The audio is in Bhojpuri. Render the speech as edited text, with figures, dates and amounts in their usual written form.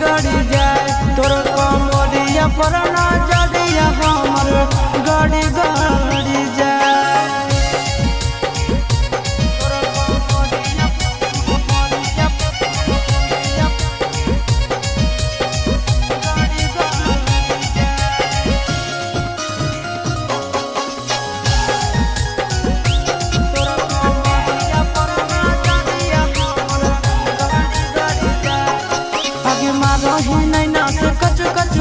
गड़ी जाए तोर कमरिया पर नजरिया हमर गड़ी गड़ी जाए तोर कमरिया गड़ी गड़ी जाए तोर कमरिया पर नजरिया हमर गड़ी गड़ी जाए आगे मारो ही नहीं ना से कच कच